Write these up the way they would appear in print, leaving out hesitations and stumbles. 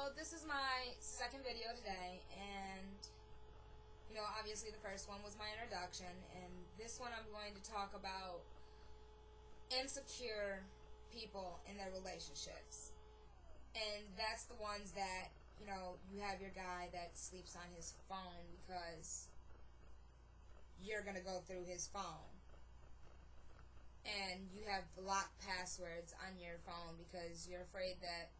So this is my second video today, and obviously the first one was my introduction, and this one I'm going to talk about insecure people in their relationships. And that's the ones that, you have your guy that sleeps on his phone because you're going to go through his phone. And you have locked passwords on your phone because you're afraid that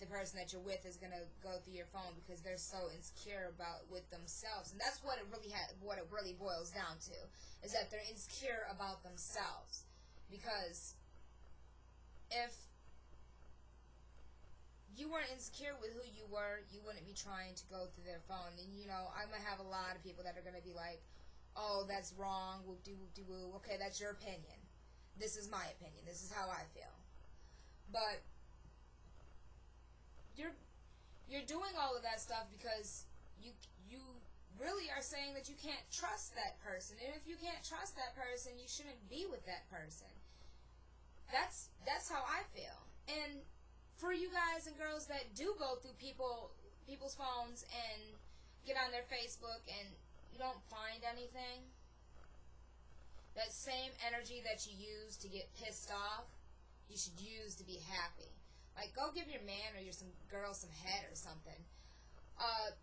the person that you're with is going to go through your phone because they're so insecure about with themselves. And that's what it really boils down to, is that they're insecure about themselves. Because if you weren't insecure with who you were, you wouldn't be trying to go through their phone. And I'm going to have a lot of people that are going to be like, oh, that's wrong, whoop-de-whoop-de-woo. Okay, that's your opinion. This is my opinion. This is how I feel. But you're doing all of that stuff because you really are saying that you can't trust that person. And if you can't trust that person, you shouldn't be with that person. That's how I feel. And for you guys and girls that do go through people's phones and get on their Facebook and you don't find anything, that same energy that you use to get pissed off, you should use to be happy. Like, go give your man or some girl some head or something.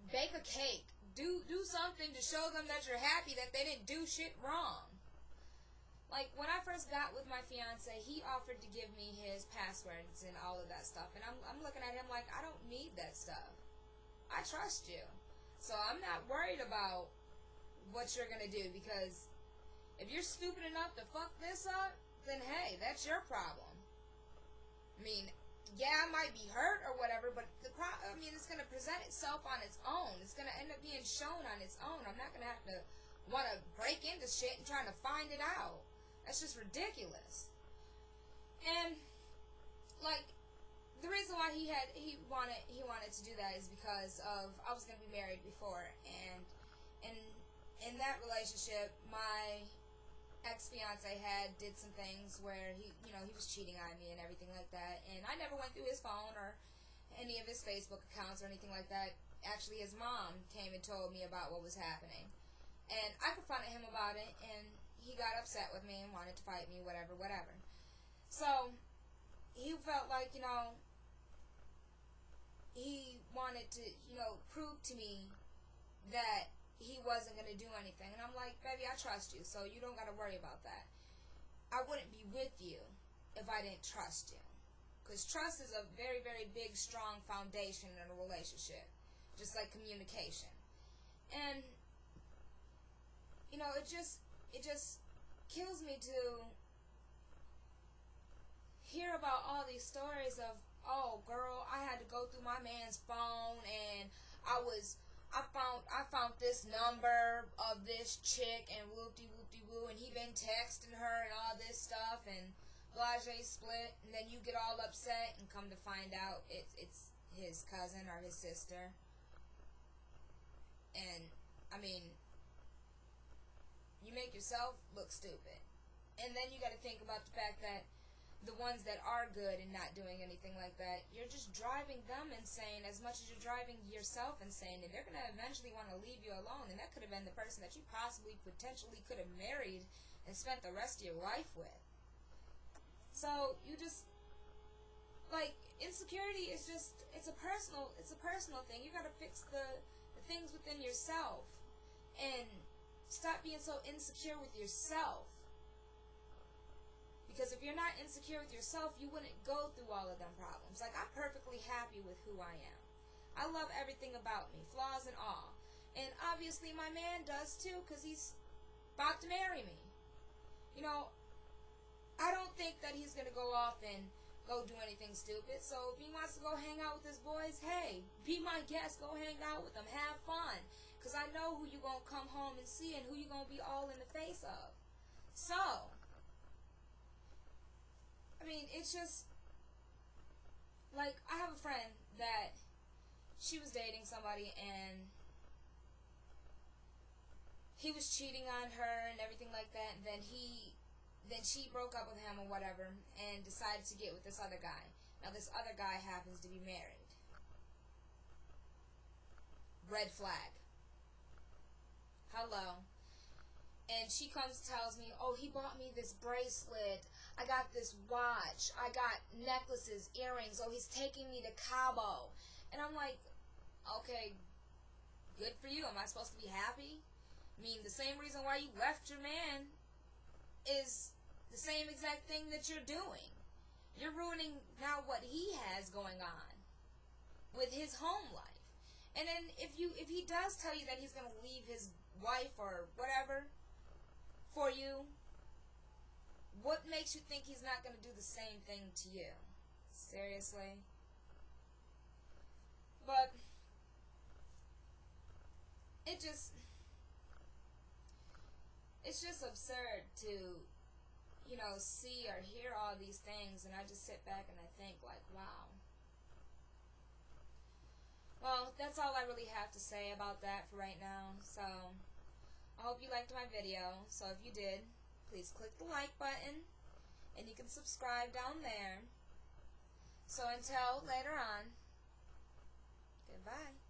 Bake a cake. Do something to show them that you're happy that they didn't do shit wrong. Like, when I first got with my fiance, he offered to give me his passwords and all of that stuff. And I'm looking at him like, I don't need that stuff. I trust you. So I'm not worried about what you're going to do, because if you're stupid enough to fuck this up, then hey, that's your problem. I mean, yeah, I might be hurt or whatever, but it's going to present itself on its own. It's going to end up being shown on its own. I'm not going to have to want to break into shit and trying to find it out. That's just ridiculous. And like, the reason why he wanted to do that is because of, I was going to be married before, and in that relationship, my ex-fiance did some things where he was cheating on me and everything like that, and I never went through his phone or any of his Facebook accounts or anything like that. Actually, his mom came and told me about what was happening, and I confronted him about it, and he got upset with me and wanted to fight me, whatever. So he felt like, he wanted to, prove to me that he wasn't going to do anything. And I'm like, baby, I trust you, so you don't got to worry about that. I wouldn't be with you if I didn't trust you. Because trust is a very, very big, strong foundation in a relationship. Just like communication. And, it just kills me to hear about all these stories of, oh, girl, I had to go through my man's phone, and I found this number of this chick, and whoop-de-whoop-de-woo, and he been texting her and all this stuff, and blase split, and then you get all upset and come to find out it's his cousin or his sister. And, you make yourself look stupid. And then you got to think about the fact that the ones that are good and not doing anything like that, you're just driving them insane as much as you're driving yourself insane, and they're going to eventually want to leave you alone, and that could have been the person that you potentially could have married and spent the rest of your life with. So you just, like, insecurity is just, it's a personal thing. You got to fix the things within yourself and stop being so insecure with yourself. Because if you're not insecure with yourself, you wouldn't go through all of them problems. Like, I'm perfectly happy with who I am. I love everything about me, flaws and all. And obviously my man does too, because he's about to marry me. I don't think that he's going to go off and go do anything stupid. So if he wants to go hang out with his boys, hey, be my guest. Go hang out with them. Have fun. Because I know who you're going to come home and see and who you're going to be all in the face of. So it's just, like, I have a friend that she was dating somebody, and he was cheating on her and everything like that, and then she broke up with him or whatever and decided to get with this other guy. Now, this other guy happens to be married. red flag. Hello. And she comes and tells me, oh, he bought me this bracelet. I got this watch. I got necklaces, earrings. Oh, he's taking me to Cabo. And I'm like, okay, good for you. Am I supposed to be happy? I mean, the same reason why you left your man is the same exact thing that you're doing. You're ruining now what he has going on with his home life. And then if he does tell you that he's going to leave his wife or whatever for you, what makes you think he's not going to do the same thing to you? Seriously? But it's just absurd to, see or hear all these things, and I just sit back and I think like, wow. Well, that's all I really have to say about that for right now. So I hope you liked my video. So if you did, please click the like button, and you can subscribe down there. So until later on, goodbye.